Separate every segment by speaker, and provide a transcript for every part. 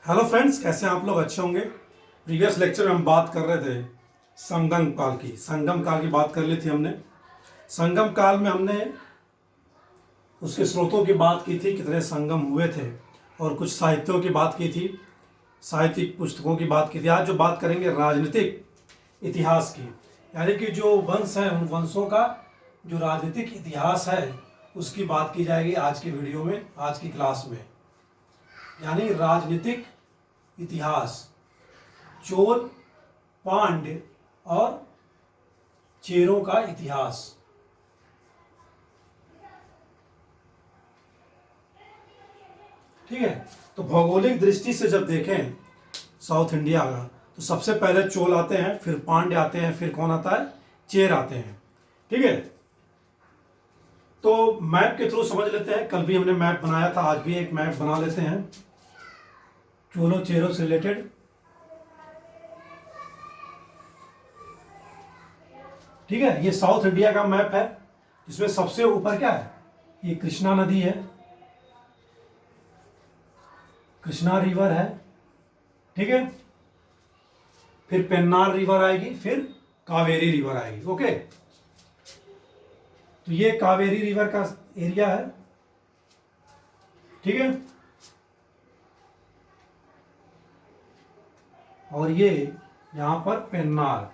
Speaker 1: Hello friends, कैसे हैं आप लोग? अच्छे होंगे। प्रीवियस लेक्चर में हम बात कर रहे थे संगम काल की बात कर ली थी हमने। संगम काल में हमने उसके स्रोतों की बात की थी, कितने संगम हुए थे, और कुछ साहित्यों की बात की थी, साहित्यिक पुस्तकों की बात की थी। आज जो बात करेंगे राजनीतिक इतिहास की, यानी कि जो वंश हैं उन वंशों का जो राजनीतिक इतिहास है उसकी बात की जाएगी आज की वीडियो में, आज की क्लास में। यानी राजनीतिक इतिहास, चोल, पांड्य और चेरों का इतिहास। ठीक है, तो भौगोलिक दृष्टि से जब देखें साउथ इंडिया का, तो सबसे पहले चोल आते हैं, फिर पांड्य आते हैं, फिर कौन आता है? चेर आते हैं। ठीक है, तो मैप के थ्रू समझ लेते हैं। कल भी हमने मैप बनाया था, आज भी एक मैप बना लेते हैं चोलों चेरों से रिलेटेड। ठीक है, ये साउथ इंडिया का मैप है, जिसमें सबसे ऊपर क्या है? ये कृष्णा नदी है, कृष्णा रिवर है। ठीक है, फिर पेन्नार रिवर आएगी, फिर कावेरी रिवर आएगी। ओके, तो ये कावेरी रिवर का एरिया है। ठीक है, और ये यहां पर पेन्नार।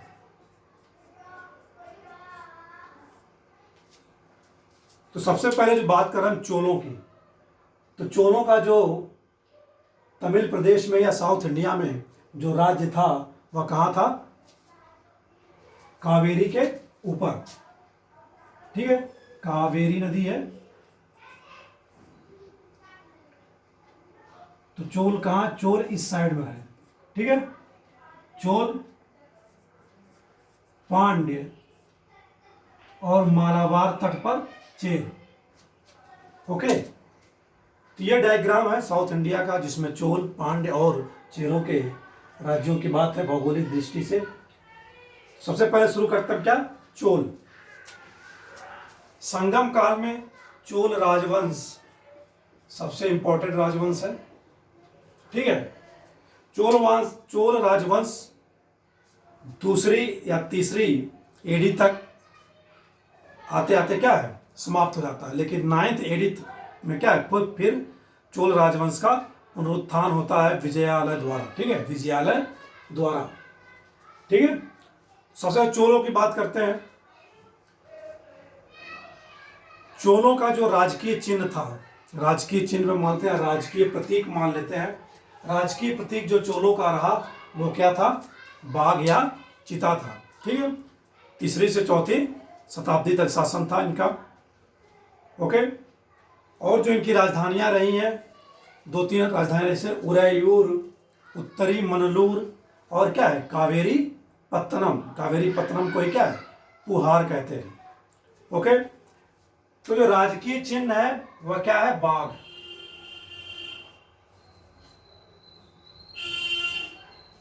Speaker 1: तो सबसे पहले जो बात कर रहे हैं चोलों की, तो चोलों का जो तमिल प्रदेश में या साउथ इंडिया में जो राज्य था वह कहाँ था? कावेरी के ऊपर। ठीक है, कावेरी नदी है। तो चोल कहाँ? चोल इस साइड में है। ठीक है, चोल, पांड्य और मालाबार तट पर चेर। ओके, तो यह डायग्राम है साउथ इंडिया का, जिसमें चोल, पांड्य और चेरों के राज्यों की बात है भौगोलिक दृष्टि से। सबसे पहले शुरू करते हैं क्या? चोल। संगम काल में चोल राजवंश सबसे इंपॉर्टेंट राजवंश है। ठीक है, चोल राजवंश दूसरी या तीसरी एडी तक आते आते क्या है? समाप्त हो जाता है। लेकिन 9th एडी में क्या है? फिर चोल राजवंश का पुनरुत्थान होता है विजयालय द्वारा। ठीक है, विजयालय द्वारा। ठीक है, सबसे चोलों की बात करते हैं। चोलों का जो राजकीय चिन्ह था, राजकीय चिन्ह में मानते हैं, राजकीय प्रतीक मान लेते हैं। राजकीय प्रतीक जो चोलों का रहा वो क्या था? बाघ या चिता था। ठीक है, 3री से 4th शताब्दी तक शासन था इनका। ओके, और जो इनकी राजधानियां रही हैं, 2-3 राजधानियां, जैसे उरैयूर, उत्तरी मनलूर और क्या है? कावेरी पत्तनम। कावेरी पत्तनम को ही क्या है? पुहार कहते हैं। ओके, तो जो राजकीय चिन्ह है वह क्या है? बाघ।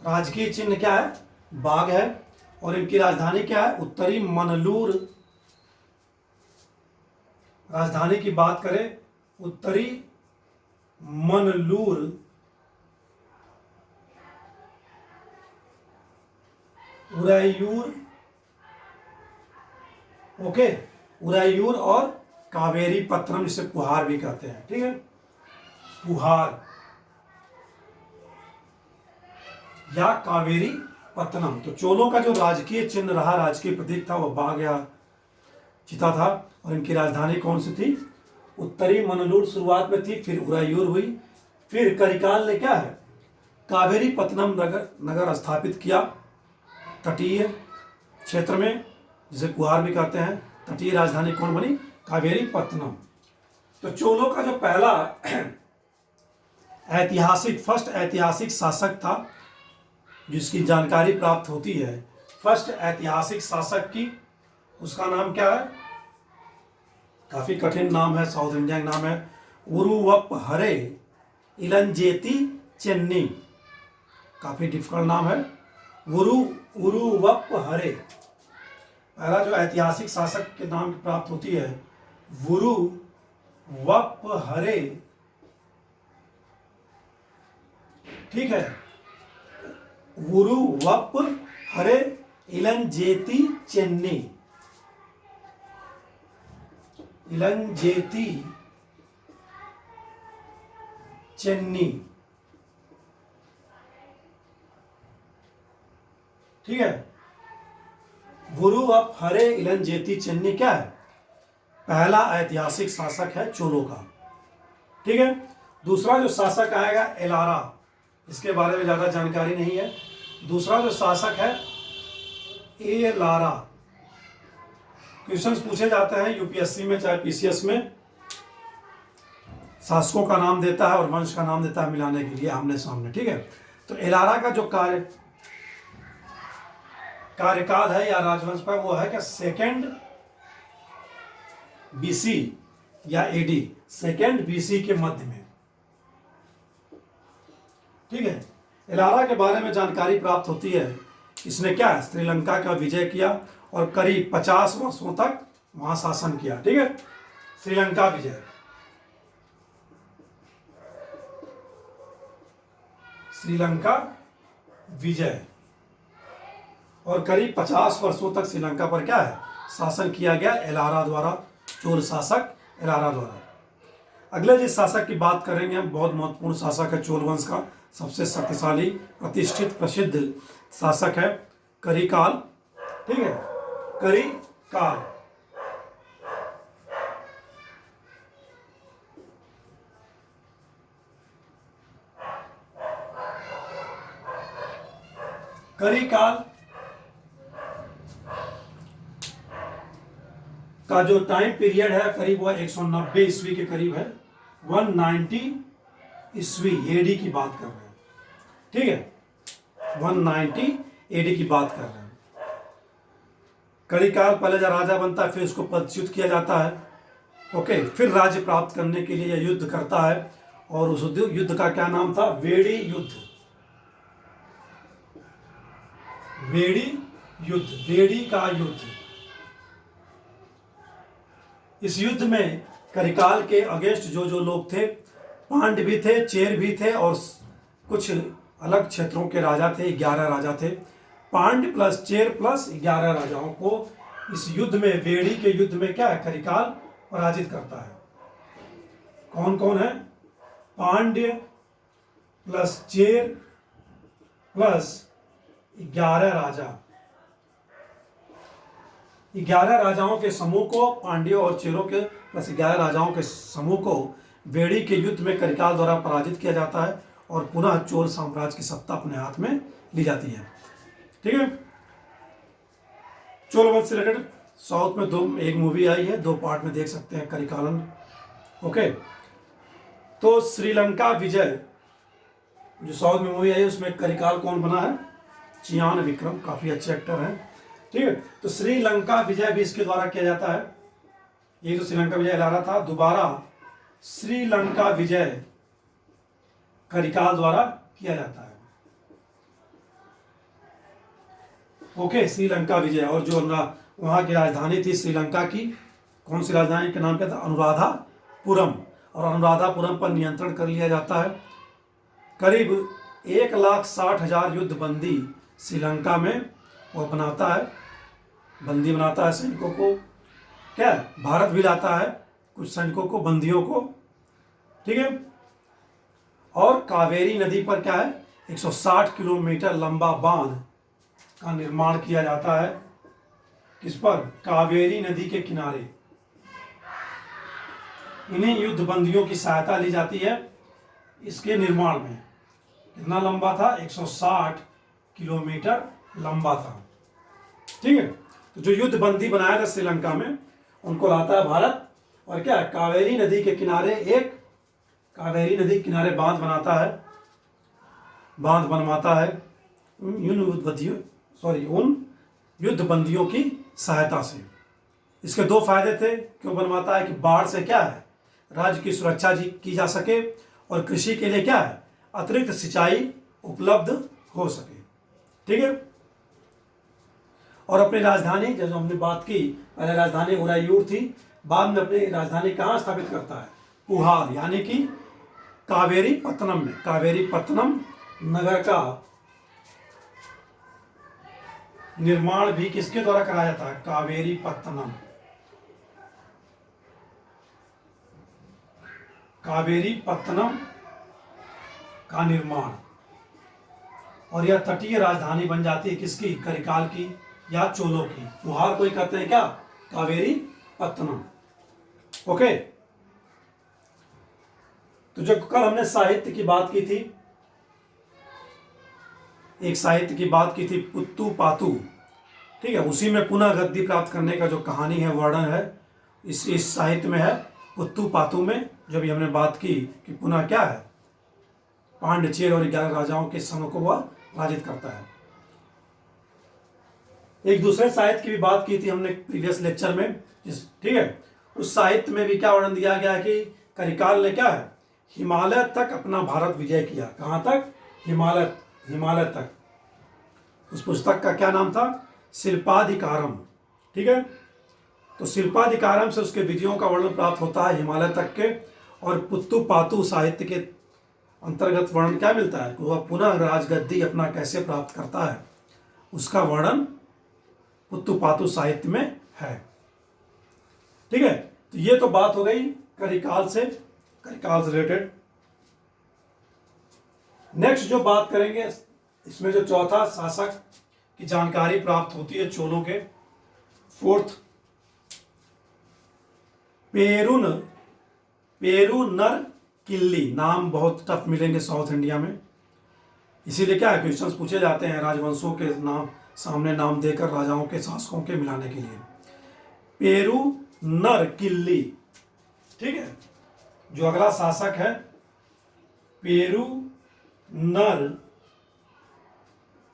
Speaker 1: राजकीय चिन्ह क्या है? बाघ है। और इनकी राजधानी क्या है? उत्तरी मनलूर। राजधानी की बात करें, उत्तरी मनलूर, उरैयूर। ओके, उरैयूर और कावेरी पत्तनम, जिसे पुहार भी कहते हैं। ठीक है, पुहार या कावेरी पत्तनम। तो चोलों का जो राजकीय चिन्ह रहा, राजकीय प्रतीक था, वह बाघ या चिता था। और इनकी राजधानी कौन सी थी? उत्तरी मनलूर शुरुआत में थी, फिर उरैयूर हुई, फिर करिकाल ने क्या है? कावेरी पत्तनम नगर स्थापित किया तटीय क्षेत्र में, जिसे पुहार भी कहते हैं। तटीय राजधानी कौन बनी? कावेरी पत्तनम। तो चोलों का जो पहला फर्स्ट ऐतिहासिक शासक था, जिसकी जानकारी प्राप्त होती है फर्स्ट ऐतिहासिक शासक की, उसका नाम क्या है? काफी कठिन नाम है, साउथ इंडिया का नाम है। उरुवप्पहरे इलंजेती चेन्नी। काफी डिफिकल्ट नाम है। उरुवप्पहरे। पहला जो ऐतिहासिक शासक के नाम की प्राप्त होती है, उरुवप्पहरे ठीक है। वुरु वप हरे इलंजेती चेन्नी, इलंजेती चेन्नी, ठीक है। वुरु वप हरे इलंजेती चेन्नी क्या है? पहला ऐतिहासिक शासक है चोलों का, ठीक है। दूसरा जो शासक आएगा एलारा, इसके बारे में ज़्यादा जानकारी नहीं है। दूसरा जो शासक है एलारा। क्वेश्चंस पूछे जाते हैं यूपीएससी में चाहे पीसीएस में, शासकों का नाम देता है और वंश का नाम देता है मिलाने के लिए आमने सामने, ठीक है। तो एलारा का जो कार्यकाल है या राजवंश का वो है क्या? सेकेंड बीसी या एडी, सेकेंड बीसी के मध्य में, ठीक है। एलारा के बारे में जानकारी प्राप्त होती है, इसने क्या है? श्रीलंका का विजय किया और करीब 50 वर्षों तक वहां शासन किया, ठीक है। श्रीलंका विजय, श्रीलंका विजय, और करीब 50 वर्षों तक श्रीलंका पर क्या है? शासन किया गया एलारा द्वारा, चोल शासक एलारा द्वारा। अगले जिस शासक की बात करेंगे हम, बहुत महत्वपूर्ण शासक है चोल वंश का, सबसे शक्तिशाली प्रतिष्ठित प्रसिद्ध शासक है करिकाल, ठीक है। करिकाल, करिकाल का जो टाइम पीरियड है करीब वह 190 ईस्वी के करीब है, 190 ईस्वी एडी की बात कर रहे हैं, ठीक है। 190 एडी की बात कर रहे हैं। करिकाल पहले जब राजा बनता है फिर उसको पदच्युत किया जाता है, ओके। फिर राज्य प्राप्त करने के लिए यह युद्ध करता है और उस युद्ध का क्या नाम था? वेड़ी युद्ध, वेड़ी युद्ध, वेड़ी का युद्ध। इस युद्ध में करिकाल के अगेंस्ट जो जो लोग थे, पांड्य भी थे, चेर भी थे और कुछ अलग क्षेत्रों के राजा थे, 11 राजा थे। पांड्य प्लस चेर प्लस 11 राजाओं को इस युद्ध में, वेड़ी के युद्ध में क्या है? करिकाल पराजित करता है। कौन कौन है? पांड्य प्लस चेर प्लस 11 राजा, 11 राजाओं के समूह को, पांड्यों और चेरों के प्लस 11 राजाओं के समूह को वेड़ी के युद्ध में करिकाल द्वारा पराजित किया जाता है और पुनः चोल साम्राज्य की सत्ता अपने हाथ में ली जाती है, ठीक है। चोल वंश से रिलेटेड साउथ में एक मूवी आई है, 2 पार्ट में देख सकते हैं, करिकालन, ओके। तो श्रीलंका विजय जो साउथ में मूवी आई है उसमें करिकाल कौन बना है? चियान विक्रम, काफी अच्छे एक्टर हैं, ठीक है। तो श्रीलंका विजय भी इसके द्वारा किया जाता है। ये जो श्रीलंका विजय एलारा था, दोबारा श्रीलंका विजय करिकाल द्वारा किया जाता है, ओके। श्रीलंका विजय, और जो वहां की राजधानी थी श्रीलंका की, कौन सी राजधानी के नाम क्या था? अनुराधापुरम, और अनुराधापुरम पर नियंत्रण कर लिया जाता है। करीब 1,60,000 युद्ध बंदी श्रीलंका में वो बनाता है, बंदी बनाता है सैनिकों को, क्या भारत भी लाता है कुछ सैनिकों को, बंदियों को, ठीक है। और कावेरी नदी पर क्या है? 160 किलोमीटर लंबा बांध का निर्माण किया जाता है। किस पर? कावेरी नदी के किनारे। इन्हीं युद्ध बंदियों की सहायता ली जाती है इसके निर्माण में। कितना लंबा था? 160 किलोमीटर लंबा था, ठीक है। तो जो युद्ध बंदी बनाया था श्रीलंका में, उनको लाता है भारत, और क्या कावेरी नदी के किनारे कावेरी नदी के किनारे बांध बनाता है, बांध बनवाता है उन युद्ध बंदियों की सहायता से। इसके 2 फायदे थे। क्यों बनवाता है? कि बाढ़ से क्या है? राज्य की सुरक्षा की जा सके, और कृषि के लिए क्या है? अतिरिक्त सिंचाई उपलब्ध हो सके, ठीक है। और अपनी राजधानी, जैसे हमने बात की, पहले राजधानी उरायूर थी, बाद में अपनी राजधानी कहाँ स्थापित करता है? पुहार, यानी कि कावेरी पत्तनम में, कावेरी पत्तनम नगर का निर्माण भी किसके द्वारा कराया था? कावेरी पत्तनम। कावेरी पत्तनम का निर्माण, और यह तटीय राजधानी बन जाती है किसकी? करिकाल की या चोलों की। फुहार कोई कहते हैं क्या? कावेरी पत्तनम। ओके, तो जब कल हमने साहित्य की बात की थी, एक साहित्य की बात की थी पुत्तु पातु, ठीक है, उसी में पुनः गद्दी प्राप्त करने का जो कहानी है, वर्णन है, इस साहित्य में है पुत्तु पातु में। जब हमने बात की कि पुनः क्या है, पांड्यचेर और 11 राजाओं के संघ को वह पराजित करता है। एक दूसरे साहित्य की भी बात की थी हमने प्रीवियस लेक्चर में, ठीक है। उस साहित्य में भी क्या वर्णन दिया गया है कि करिकाल ने क्या है, हिमालय तक अपना भारत विजय किया। कहाँ तक? हिमालय तक। उस पुस्तक का क्या नाम था? शिल्पाधिकारम, ठीक है। तो शिल्पाधिकारम से उसके विजयों का वर्णन प्राप्त होता है हिमालय तक के। और पुत्तु पातु साहित्य के अंतर्गत वर्णन क्या मिलता है? वह पुनः राजगद्दी अपना कैसे प्राप्त करता है, उसका वर्णन पुत्तु पातु साहित्य में है, ठीक है। तो ये तो बात हो गई करिकाल से रिलेटेड। नेक्स्ट जो बात करेंगे, इसमें जो चौथा शासक की जानकारी प्राप्त होती है चोलों के, फोर्थ, पेरुनर किल्ली। नाम बहुत टफ मिलेंगे साउथ इंडिया में, इसीलिए क्या है, क्वेश्चंस पूछे जाते हैं राजवंशों के नाम सामने नाम देकर राजाओं के शासकों के मिलाने के लिए। पेरुनर किल्ली, ठीक है। जो अगला शासक है पेरुनर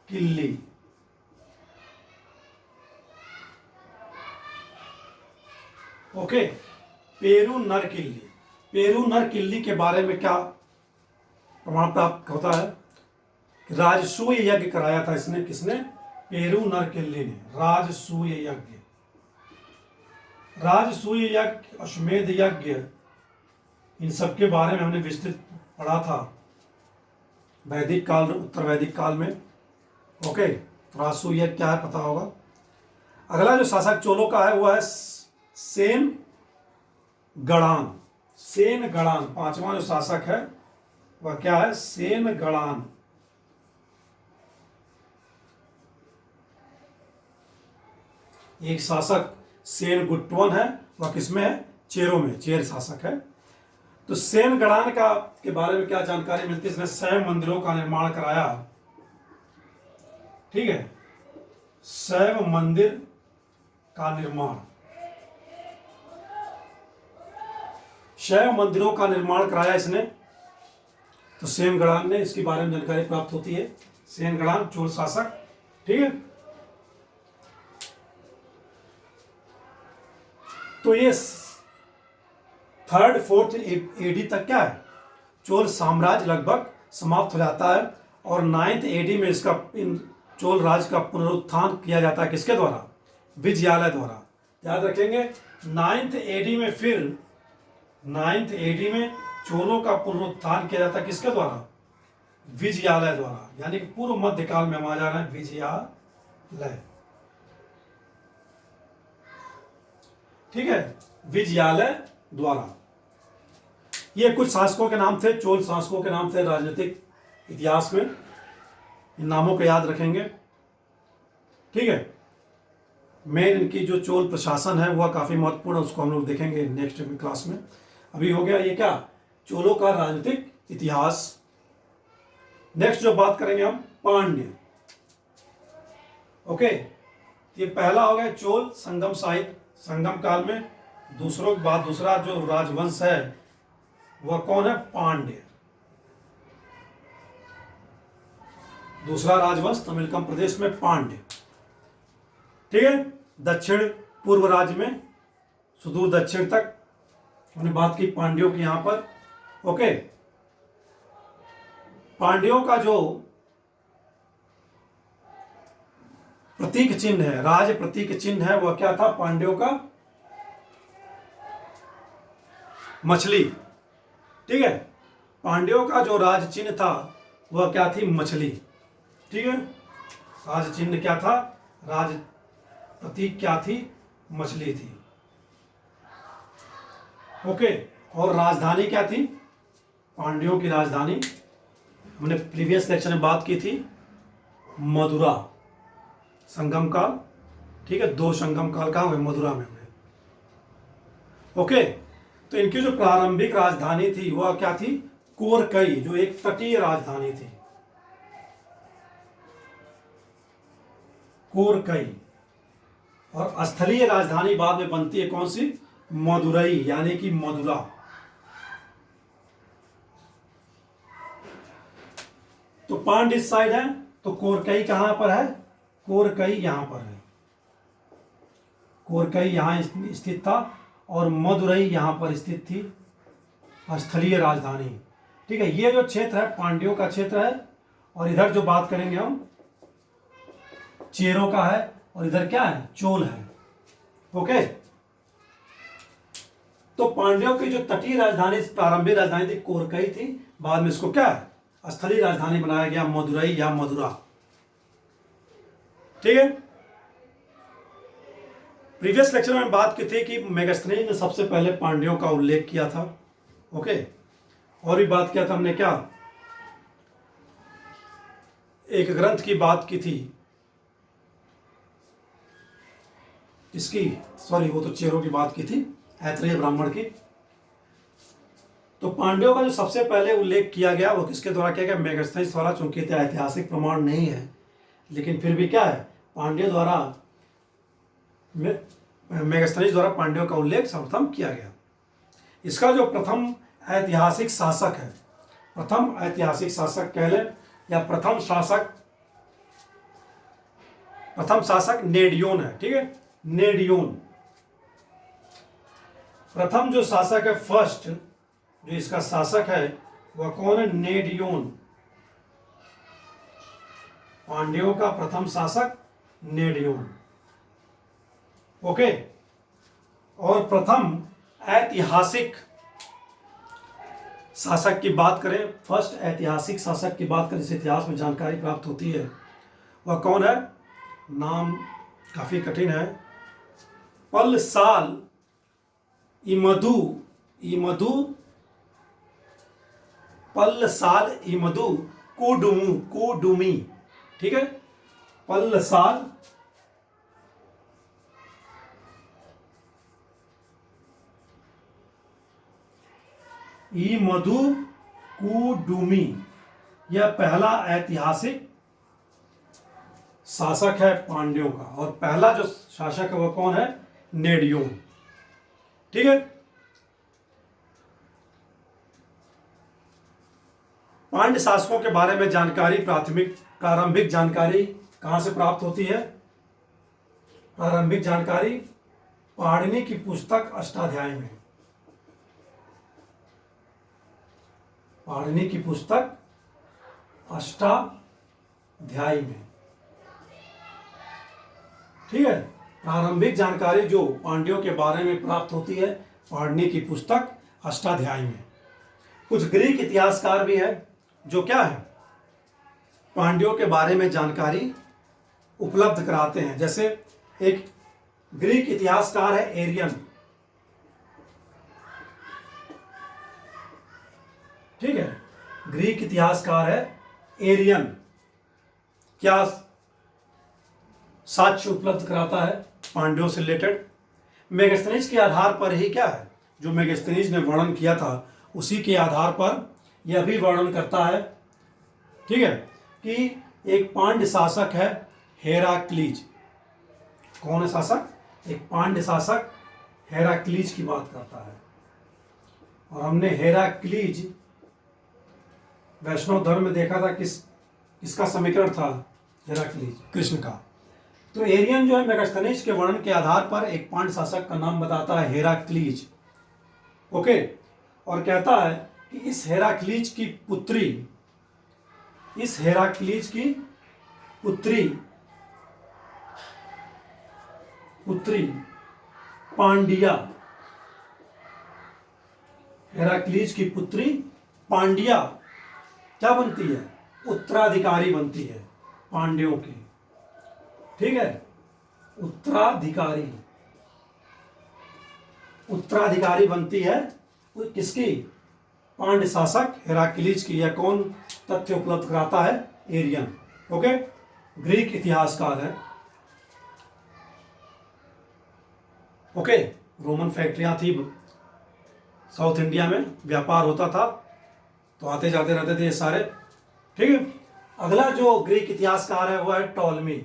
Speaker 1: किल्ली, ओके। पेरुनर किल्ली के बारे में क्या प्रमाण प्राप्त होता है? राजसूय यज्ञ कराया था इसने। किसने? पेरुनर किल्ली ने। राजसूय यज्ञ, अश्वमेध यज्ञ, इन सब के बारे में हमने विस्तृत पढ़ा था वैदिक काल, उत्तर वैदिक काल में, ओके। राजसूय यज्ञ क्या है पता होगा। अगला जो शासक चोलों का है वह है सेन गणान। पांचवा जो शासक है वह क्या है? सेन गणान। एक शासक सेन गुट्टवन है, वह किसमें है? चेरों में, चेर शासक है। तो सेन गणान का के बारे में क्या जानकारी मिलती है? इसने 6 मंदिरों का निर्माण कराया, ठीक है। 6 मंदिर का निर्माण, 6 मंदिरों का निर्माण कराया इसने। तो सेन गणान ने, इसके बारे में जानकारी प्राप्त होती है। सेन गणान चोल शासक, ठीक है। तो ये 3rd 4th एडी तक क्या है, चोल साम्राज्य लगभग समाप्त हो जाता है। और 9th एडी में इसका चोल राज्य का पुनरुत्थान किया जाता है। किसके द्वारा? विजयालय द्वारा। याद रखेंगे 9th एडी में, फिर 9th एडी में चोलों का पुनरुत्थान किया जाता है। किसके द्वारा? विजयालय द्वारा। यानी कि पूर्व मध्यकाल में हम आ जा रहे हैं, विजयालय, ठीक है, विजयालय द्वारा। ये कुछ शासकों के नाम थे, चोल शासकों के नाम थे राजनीतिक इतिहास में। इन नामों को याद रखेंगे, ठीक है। मेन इनकी जो चोल प्रशासन है वह काफी महत्वपूर्ण है, उसको हम लोग देखेंगे नेक्स्ट क्लास में। अभी हो गया ये क्या, चोलों का राजनीतिक इतिहास। नेक्स्ट जो बात करेंगे हम, पांड्य, ओके। ये पहला हो गया चोल संगम साहित्य, संगम काल में। दूसरा जो राजवंश है वह कौन है? पांड्य। दूसरा राजवंश तमिलकम प्रदेश में पांड्य, ठीक है। दक्षिण पूर्व राज्य में सुदूर दक्षिण तक हमने बात की पांड्यों की यहां पर, ओके। पांड्यों का जो प्रतीक चिन्ह है, राज प्रतीक चिन्ह है, वह क्या था? पांड्यों का मछली, ठीक है। पांड्यों का जो राज चिन्ह था वह क्या थी? मछली। ठीक है, राज चिन्ह क्या था? राज प्रतीक क्या थी? मछली थी। ओके, और राजधानी क्या थी? पांड्यों की राजधानी, हमने प्रीवियस लेक्चर में बात की थी, मदुरा। संगम काल, ठीक है, 2 संगम काल कहाँ हुए? मदुरा में हुए। ओके, तो इनकी जो प्रारंभिक राजधानी थी वह क्या थी? कोरकई, जो एक तटीय राजधानी थी, कोरकई। और स्थलीय राजधानी बाद में बनती है कौन सी? मदुरई, यानी कि मदुरा। तो पांड इस साइड है, तो कोरकई कहां पर है? कोरकई यहां पर है, कोरकई यहां स्थित था, और मदुरई यहां पर स्थित थी, स्थलीय राजधानी। ठीक है, ये जो क्षेत्र है पांड्यों का क्षेत्र है, और इधर जो बात करेंगे हम चेरों का है, और इधर क्या है? चोल है। ओके, तो पांड्यों की जो तटीय राजधानी, प्रारंभिक राजधानी थी, कोरकई थी। बाद में इसको क्या है? स्थलीय राजधानी बनाया गया, मदुरई या मदुरा। ठीक है, प्रीवियस लेक्चर में बात की थी कि मेगास्थनीज ने सबसे पहले पांड्यों का उल्लेख किया था। ओके, और भी बात किया था हमने, क्या? एक ग्रंथ की बात की थी, इसकी, सॉरी, वो तो चेरों की बात की थी, ऐत्रेय ब्राह्मण की। तो पांड्यों का जो सबसे पहले उल्लेख किया गया वो किसके द्वारा किया गया? मेगास्थनीज द्वारा। चूंकि ऐतिहासिक प्रमाण नहीं है, लेकिन फिर भी क्या है? पांड्य द्वारा, मेगास्थनीज द्वारा पांड्यों का उल्लेख सर्वप्रथम किया गया। इसका जो प्रथम ऐतिहासिक शासक है, प्रथम ऐतिहासिक शासक कह लें, या प्रथम शासक नेडियोन है। ठीक है, नेडियोन प्रथम जो शासक है, फर्स्ट जो इसका शासक है वह कौन है? नेडियोन। पांड्यों का प्रथम शासक नेडियोन। ओके, और प्रथम ऐतिहासिक शासक की बात करें, फर्स्ट ऐतिहासिक शासक की बात करें, जिस इतिहास में जानकारी प्राप्त होती है, वह कौन है? नाम काफी कठिन है, पलसाल इमदु पलसाल इमदु कुडुमी। ठीक है, पलसाल इमदु कुडुमी, यह पहला ऐतिहासिक शासक है पांड्यों का, और पहला जो शासक है वह कौन है? नेडियोन। ठीक है, पांड्य शासकों के बारे में जानकारी, प्रारंभिक जानकारी कहां से प्राप्त होती है? प्रारंभिक जानकारी पाणिनि की पुस्तक अष्टाध्यायी में, पाणिनि की पुस्तक अष्टाध्यायी में। ठीक है, प्रारंभिक जानकारी जो पांड्यों के बारे में प्राप्त होती है पाणिनि की पुस्तक अष्टाध्यायी में। कुछ ग्रीक इतिहासकार भी है जो क्या है? पांड्यों के बारे में जानकारी उपलब्ध कराते हैं। जैसे एक ग्रीक इतिहासकार है एरियन। ठीक है, ग्रीक इतिहासकार है एरियन, क्या साक्ष्य उपलब्ध कराता है पांड्यों से रिलेटेड? मेगास्थनीज के आधार पर ही क्या है, जो मेगास्थनीज ने वर्णन किया था उसी के आधार पर यह भी वर्णन करता है, ठीक है, कि एक पांड्य शासक है हेराक्लीज। कौन है शासक? एक पांड्य शासक हेराक्लीज की बात करता है। और हमने हेराक्लीज वैष्णव धर्म में देखा था किसका समीकरण था? हेराक्लीज, कृष्ण का। तो एरियन जो है मेगास्थनीज के वर्णन के आधार पर एक पांड्य शासक का नाम बताता है हेराक्लीज। ओके, और कहता है कि इस हेराक्लीज की पुत्री पांडिया, हेराक्लीज की पुत्री पांडिया क्या बनती है? उत्तराधिकारी बनती है पांड्यों की, ठीक है। उत्तराधिकारी, उत्तराधिकारी बनती है किसकी? पांड्य शासक हेराक्लीज की। यह कौन तथ्य उपलब्ध कराता है? एरियन। ओके, ग्रीक इतिहासकार है। ओके, रोमन फैक्ट्रियां थी साउथ इंडिया में, व्यापार होता था, तो आते जाते रहते थे ये सारे, ठीक है। अगला जो ग्रीक इतिहासकार है वो है टॉलमी।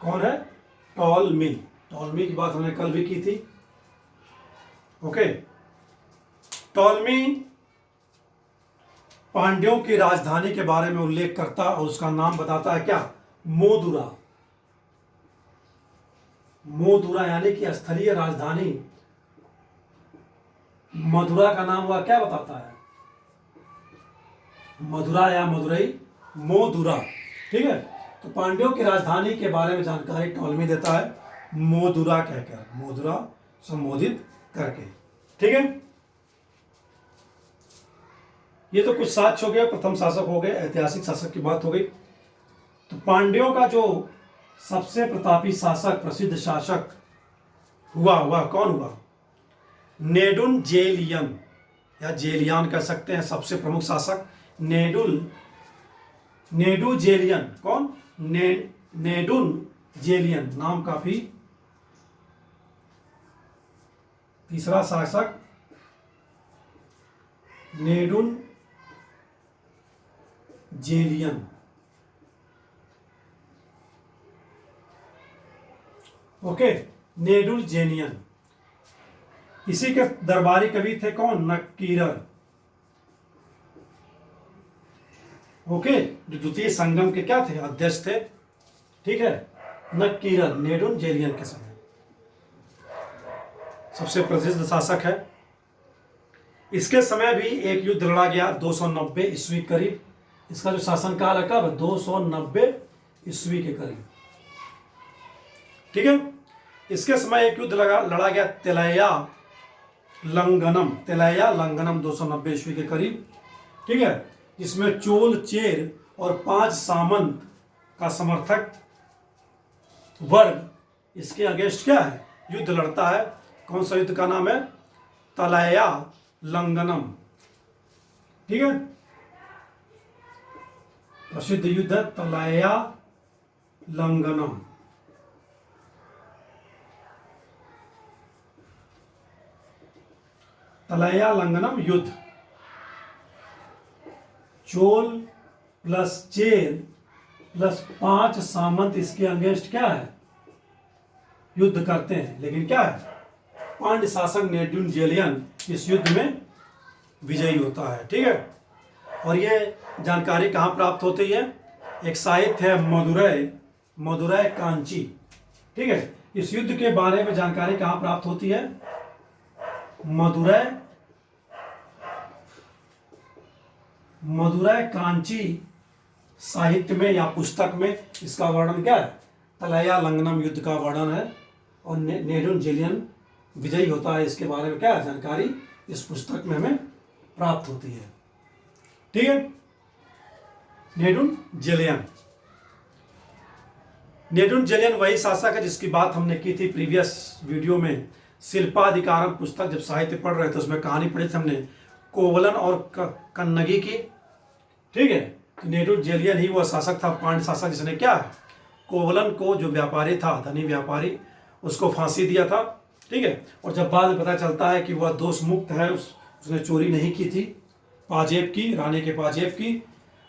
Speaker 1: कौन है? टॉलमी। टॉलमी की बात हमने कल भी की थी। ओके, टॉलमी पांड्यों की राजधानी के बारे में उल्लेख करता और उसका नाम बताता है क्या? मोदुरा। मोदुरा यानी कि स्थलीय राजधानी मदुरा का नाम वह क्या बताता है? मदुरा या मदुरई, मोदुरा, ठीक है। तो पांड्यों की राजधानी के बारे में जानकारी टॉलमी देता है मोदुरा कहकर, मोदुरा संबोधित करके, ठीक है। ये तो कुछ शासक हो गए, प्रथम शासक हो गए, ऐतिहासिक शासक की बात हो गई। तो पांड्यों का जो सबसे प्रतापी शासक, प्रसिद्ध शासक हुआ, वह कौन हुआ? नेडुनजेलियन या जेलियान कह सकते हैं, सबसे प्रमुख शासक नेडुजेलियन। कौन? नेडुनजेलियन नाम काफी, तीसरा शासक नेडुनजेलियन। ओके, नेडुनजेलियन। इसी के दरबारी कवि थे कौन? नक्कीरर। ओके, जो द्वितीय संगम के क्या थे? अध्यक्ष थे, ठीक है। नक्कीरर नेडुनजेलियन के समय सबसे प्रसिद्ध शासक है। इसके समय भी एक युद्ध लड़ा गया 290 ईस्वी करीब। इसका जो शासनकाल है कब? 290 ईस्वी के करीब, ठीक है। इसके समय एक युद्ध लड़ा गया तेलैया लंगनम 290 ईस्वी के करीब, ठीक है। जिसमें चोल, चेर और 5 सामंत का समर्थक वर्ग इसके अगेंस्ट क्या है? युद्ध लड़ता है। कौन सा युद्ध का नाम है? तलैया लंगनम, ठीक है। प्रसिद्ध युद्ध है तलैया लंगनम। तलैया लंगनम युद्ध, चोल प्लस चेर प्लस 5 सामंत इसके अगेंस्ट क्या है? युद्ध करते हैं। लेकिन क्या है? पांड्य शासक नेडुनजेलियन इस युद्ध में विजयी होता है, ठीक है। और ये जानकारी कहाँ प्राप्त होती है? एक साहित्य है मदुरै कांची, ठीक है। इस युद्ध के बारे में जानकारी कहाँ प्राप्त होती है? मदुरै कांची साहित्य में या पुस्तक में इसका वर्णन क्या है? तलैया लंगनम युद्ध का वर्णन है। और नेडुनजेलियन विजयी होता है, इसके बारे में क्या है? जानकारी इस पुस्तक में हमें प्राप्त होती है, ठीक है। नेडुनजेलियन वही शासक है जिसकी बात हमने की थी प्रीवियस वीडियो में। शिल्पाधिकारम पुस्तक जब साहित्य पढ़ रहे थे उसमें कहानी पढ़ी थी हमने कोवलन और कन्नगी की, ठीक है। तो नेडुनजेलियन ही वह शासक था, पांड्य शासक, जिसने क्या है? कोवलन को, जो व्यापारी था, धनी व्यापारी, उसको फांसी दिया था, ठीक है। और जब बाद में पता चलता है कि वह दोष मुक्त है, उसने चोरी नहीं की थी पाजेब की, रानी के पाजेब की,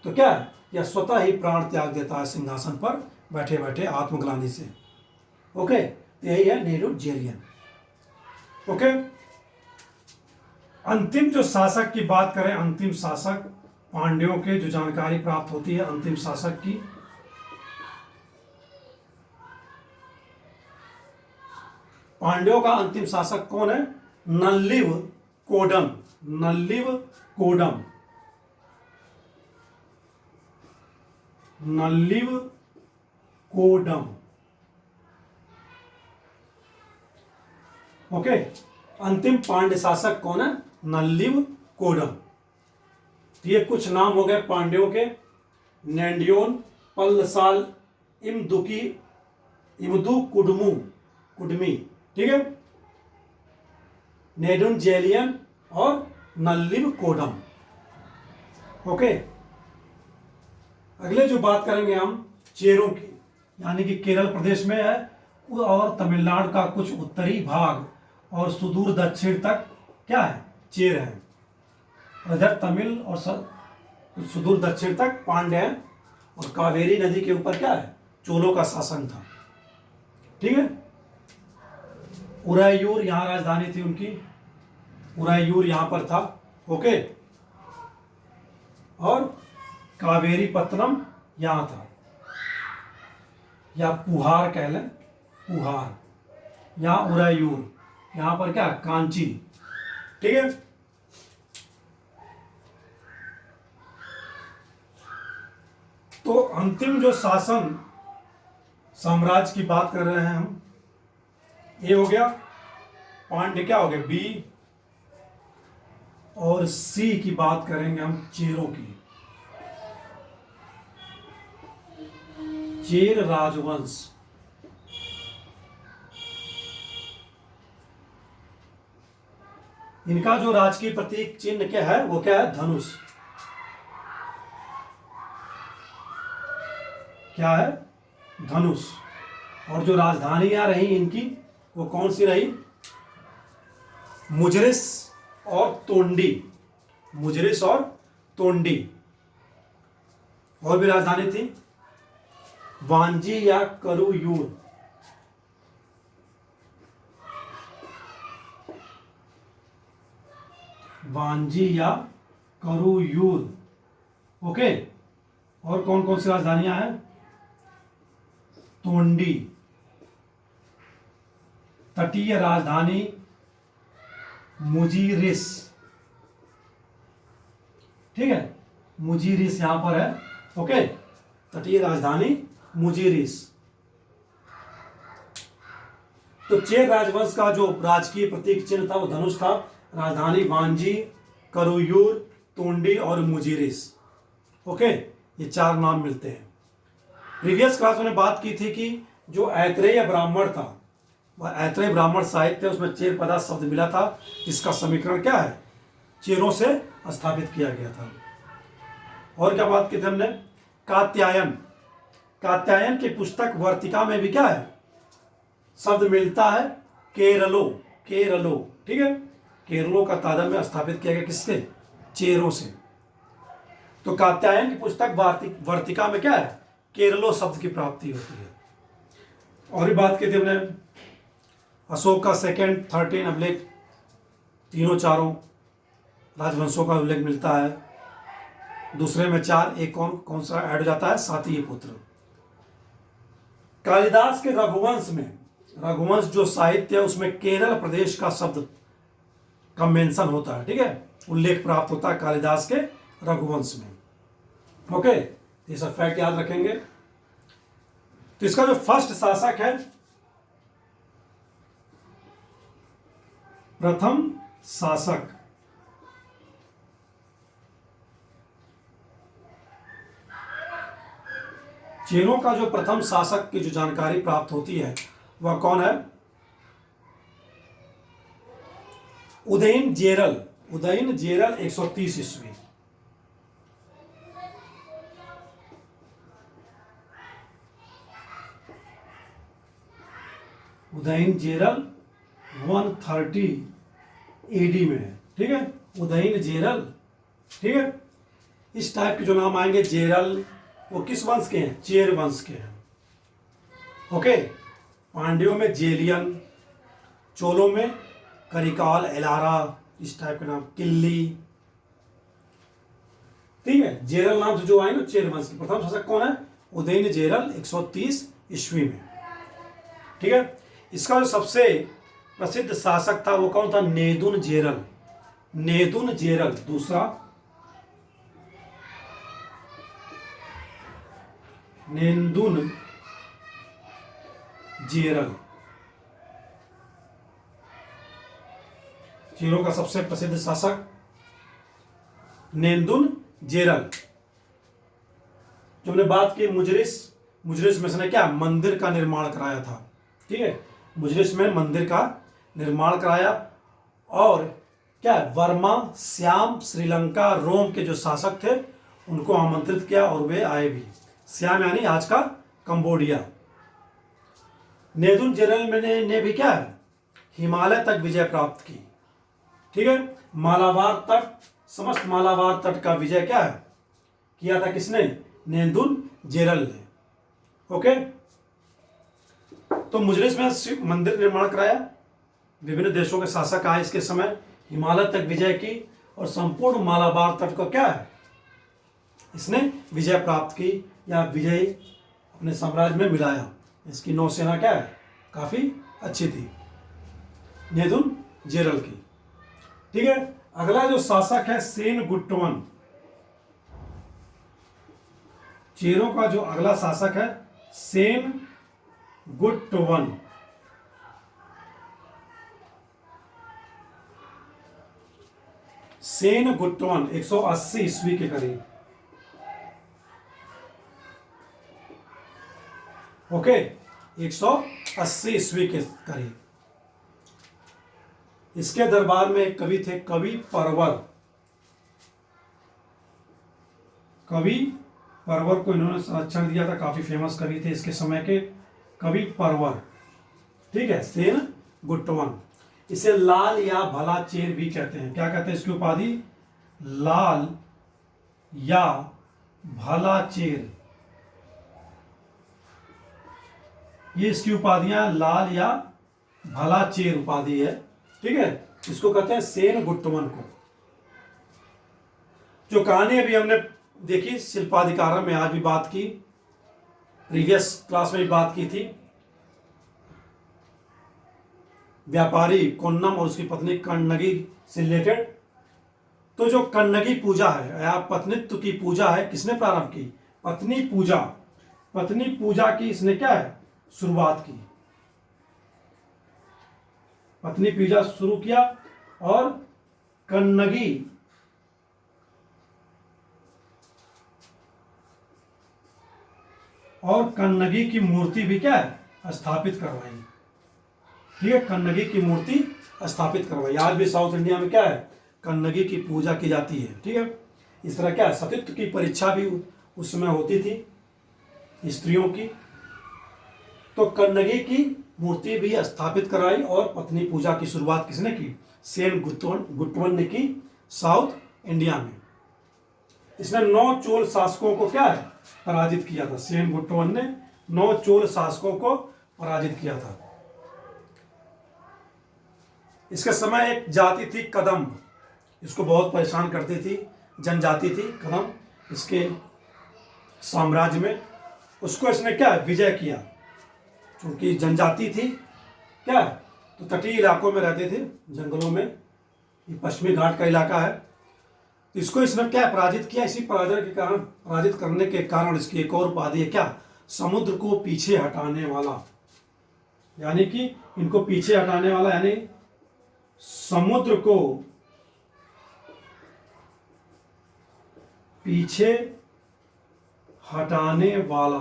Speaker 1: तो क्या है? यह स्वतः ही प्राण त्याग देता है सिंहासन पर बैठे बैठे आत्मग्लानि से। ओके, यही है नेडुनजेलियन। ओके, अंतिम जो शासक की बात करें, अंतिम शासक पांड्यों के जो जानकारी प्राप्त होती है अंतिम शासक की, पांड्यों का अंतिम शासक कौन है? नल्लिव कोडम। ओके, अंतिम पांड्य शासक कौन है? नल्लिव कोडम। तो ये कुछ नाम हो गए पांड्यों के। नेंडियोन, पल्लसाल, इमदुकी, इमदु कुडमू कुडमी, ठीक है, नेडुनजेलियन और नल्लिव कोडम। ओके, अगले जो बात करेंगे हम चेरों की, यानी कि केरल प्रदेश में है और तमिलनाडु का कुछ उत्तरी भाग और सुदूर दक्षिण तक क्या है? चेर है। और इधर तमिल और सुदूर दक्षिण तक पांड्य है और कावेरी नदी के ऊपर क्या है? चोलों का शासन था। ठीक है, उरायूर यहाँ राजधानी थी उनकी, उरायूर यहाँ पर था। ओके, और कावेरी पत्तनम यहाँ था, या पुहार कह लें, पुहार, यहाँ उरायूर, यहाँ पर क्या? कांची। ठीक है, तो अंतिम जो शासन साम्राज्य की बात कर रहे हैं हम, ये हो गया पांड्य, क्या हो गया? बी, और सी की बात करेंगे हम चेरों की। चेर राजवंश, इनका जो राजकीय प्रतीक चिन्ह क्या है? वो क्या है? धनुष। क्या है? धनुष। और जो राजधानियां रही इनकी, वो कौन सी रही? मुजरिस और तोंडी, मुजरिस और तोंडी। और भी राजधानी थी वांजी या करुयूर। वांजी या करुयूर। ओके, और कौन कौन सी राजधानियां हैं? तोंडी, तटीय राजधानी मुजीरिस। ठीक है, मुजीरिस यहां पर है। ओके, तटीय राजधानी मुजीरिस। तो चेर राजवंश का जो राजकीय प्रतीक चिन्ह था वो धनुष था। राजधानी वांजी, करुयूर, तोंडी और मुजीरिस। ओके, ये चार नाम मिलते हैं। प्रीवियस क्लास में बात की थी कि जो ऐत्रेय ब्राह्मण था, वह ऐत्रेय ब्राह्मण साहित्य, उसमें चेर पदा शब्द मिला था, जिसका समीकरण क्या है? चेरों से स्थापित किया गया था। और क्या बात की थी हमने? कात्यायन, कात्यायन की पुस्तक वर्तिका में भी क्या है? शब्द मिलता है केरलो, केरलो। ठीक है, केरलों का तादम्य स्थापित किया गया किससे? चेरों से। तो कात्यायन की पुस्तक वर्तिका में क्या है? केरलो शब्द की प्राप्ति होती है। और भी बात की थी हमने अशोक का सेकेंड 13 अभिलेख, तीनों चारों राजवंशों का उल्लेख मिलता है। दूसरे में 4, एक कौन सा ऐड हो जाता है? सातवीं पुत्र। कालिदास के रघुवंश में, रघुवंश जो साहित्य है उसमें केरल प्रदेश का शब्द का मेंशन होता है। ठीक है, उल्लेख प्राप्त होता है कालिदास के रघुवंश में। ओके, ये सब फैक्ट याद रखेंगे। तो इसका जो फर्स्ट शासक है, प्रथम शासक, चेरों का जो प्रथम शासक की जो जानकारी प्राप्त होती है वह कौन है? उदयन जेरल, उदयन जेरल 130 ईस्वी। उदयन जेरल 130 एडी में है। ठीक है, उदयन जेरल। ठीक है, इस टाइप के जो नाम आएंगे जेरल, वो किस वंश के हैं? चेर वंश के हैं। ओके, पांड्यों में जेलियन, चोलों में करिकाल, एलारा, इस टाइप के नाम, किल्ली। ठीक है, जेरल नाम से जो आए ना चेर वंश के प्रथम शासक कौन है? उदयन जेरल 130 ईस्वी में। ठीक है, इसका जो सबसे प्रसिद्ध शासक था वो कौन था? नेदुन जेरल, नेदुन जेरल दूसरा, नेदुन जेरल। चेरों का सबसे प्रसिद्ध शासक नेंदुन जेरल। जो हमने बात की मुजरिस, मुजरिस में इसने क्या मंदिर का निर्माण कराया था। ठीक है, मुजरिस में मंदिर का निर्माण कराया। और क्या वर्मा, श्याम, श्रीलंका, रोम के जो शासक थे उनको आमंत्रित किया और वे आए भी। श्याम यानी आज का कंबोडिया। नेदुन जेरल ने भी क्या है हिमालय तक विजय प्राप्त की। ठीक है, मालाबार तट, समस्त मालाबार तट का विजय क्या है किया था किसने? नेदुन जेरल ने। ओके, तो मुजरिस में मंदिर निर्माण कराया, विभिन्न देशों के शासक आए इसके समय, हिमालय तक विजय की और संपूर्ण मालाबार तट को क्या है इसने विजय प्राप्त की या विजय अपने साम्राज्य में मिलाया। इसकी नौसेना क्या है काफी अच्छी थी नेदुन जेरल की। ठीक है, अगला जो शासक है सेन गुट्टवन। चेरों का जो अगला शासक है सेन गुट्टवन। सेन गुट्टवन 180 ईस्वी के करीब। ओके, 180 ईस्वी के करीब। इसके दरबार में एक कवि थे, कवि परवर। कवि परवर को इन्होंने संरक्षण दिया था, काफी फेमस कवि थे इसके समय के, कवि परवर। ठीक है, सेन गुट्टवन। इसे लाल या भला चेर भी कहते हैं। क्या कहते हैं इसकी उपाधि? लाल या भला चेर। ये इसकी उपाधियां लाल या भला चेर उपाधि है। ठीक है, इसको कहते हैं सेन गुट्टवन को। जो कहानी अभी हमने देखी शिल्पाधिकारम में, आज भी बात की, प्रीवियस क्लास में भी बात की थी, व्यापारी कोन्नम और उसकी पत्नी कन्नगी से रिलेटेड। तो जो कन्नगी पूजा है या पत्नीत्व की पूजा है किसने प्रारंभ की? पत्नी पूजा। पत्नी पूजा की इसने क्या है शुरुआत की। पत्नी पूजा शुरू किया और कन्नगी की मूर्ति भी क्या है स्थापित करवाई। ठीक है, कन्नगी की मूर्ति स्थापित करवाई। आज भी साउथ इंडिया में क्या है कन्नगी की पूजा की जाती है। ठीक है, इस तरह क्या है सतीत्व की परीक्षा भी उस समय होती थी स्त्रियों की। तो कन्नगी की मूर्ति भी स्थापित कराई और पत्नी पूजा की शुरुआत किसने की? सेन गुट्टवन ने की साउथ इंडिया में। इसने 9 चोल शासकों को क्या है पराजित किया था। सेन गुट्टवन ने 9 चोल शासकों को पराजित किया था। इसके समय एक जाति थी कदम्ब, इसको बहुत परेशान करती थी, जनजाति थी कदम्ब इसके साम्राज्य में। उसको इसने क्या विजय किया, क्योंकि जनजाति थी क्या, तो तटीय इलाकों में रहते थे, जंगलों में, ये पश्चिमी घाट का इलाका है। तो इसको इसने क्या पराजित किया। इसी पराजय के कारण, पराजित करने के कारण इसकी एक और उपाधि है क्या, समुद्र को पीछे हटाने वाला। यानी कि इनको पीछे हटाने वाला, यानी समुद्र को पीछे हटाने वाला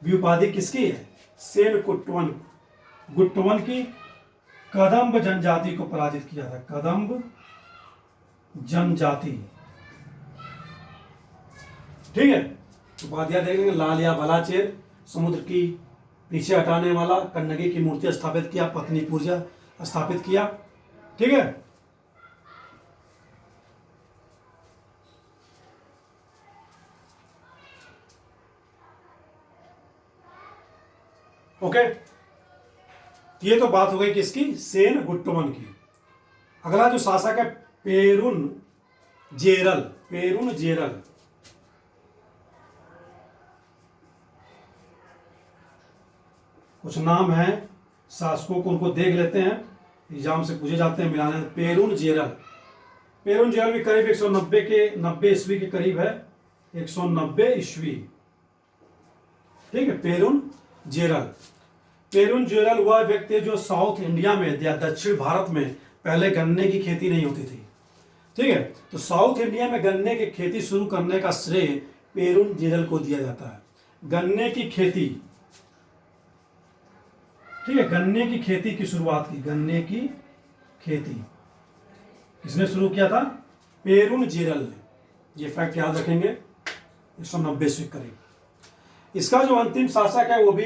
Speaker 1: भी उपाधि किसकी है? सेन गुट्टवन की। कदम्ब जनजाति को पराजित किया था, कदम्ब जनजाति। ठीक है, उपाधियां देख लेंगे, लाल या भला चेर, समुद्र की पीछे हटाने वाला, कन्नगी की मूर्ति स्थापित किया, पत्नी पूजा स्थापित किया। ठीक है, ओके, ये तो बात हो गई किसकी? सेन गुट्टवन की। अगला जो शासक है पेरुन जेरल। पेरुन जेरल कुछ नाम है शासकों को, उनको देख लेते हैं, एग्जाम से पूछे जाते हैं, मिलाने। पेरुन जेरल भी करीब 190 ईस्वी के करीब है, 190 ईस्वी। ठीक है, पेरुन जेरल वह व्यक्ति जो साउथ इंडिया में या दक्षिण भारत में पहले गन्ने की खेती नहीं होती थी। ठीक है, तो साउथ इंडिया में गन्ने की खेती शुरू करने का श्रेय पेरुंजेरल को दिया जाता है। गन्ने की खेती, ठीक है, गन्ने की खेती की शुरुआत की, गन्ने की खेती किसने शुरू किया था? पेरुंजेरल ने। ये फैक्ट याद रखेंगे, 190 ईस्वी करीब। इसका जो अंतिम शासक है वो भी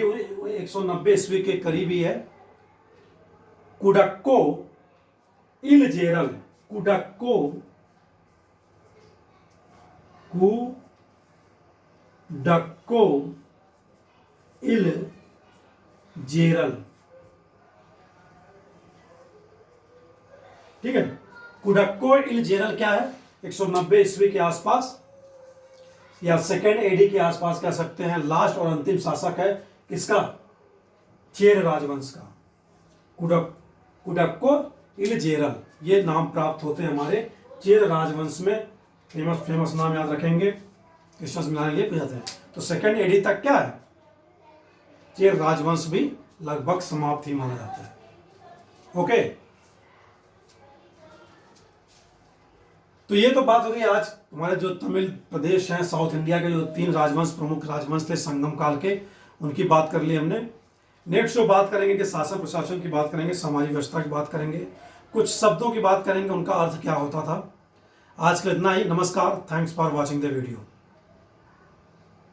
Speaker 1: 190 ईस्वी के करीब ही है, कुडक्को इलजेरल। कुडक्को इलजेरल, ठीक है। कुडक्को इलजेरल क्या है? 190 ईस्वी के आसपास या सेकेंड एडी के आसपास कह सकते हैं। लास्ट और अंतिम शासक है किसका? चेर राजवंश का। कुडक्को इलजेरल ये नाम प्राप्त होते हैं हमारे चेर राजवंश में। फेमस नाम याद रखेंगे, क्वेश्चंस मिलाने के लिए पूछाते हैं। तो सेकेंड एडी तक क्या है? चेर राजवंश भी लगभग समाप्त ही माना जाता है। ओके, तो ये तो बात हो गई आज हमारे जो तमिल प्रदेश हैं, साउथ इंडिया के जो 3 राजवंश, प्रमुख राजवंश थे संगम काल के, उनकी बात कर ली हमने। नेक्स्ट जो बात करेंगे कि शासन प्रशासन की बात करेंगे, सामाजिक व्यवस्था की बात करेंगे, कुछ शब्दों की बात करेंगे, उनका अर्थ क्या होता था। आज के लिए इतना ही। नमस्कार, thanks for watching the video.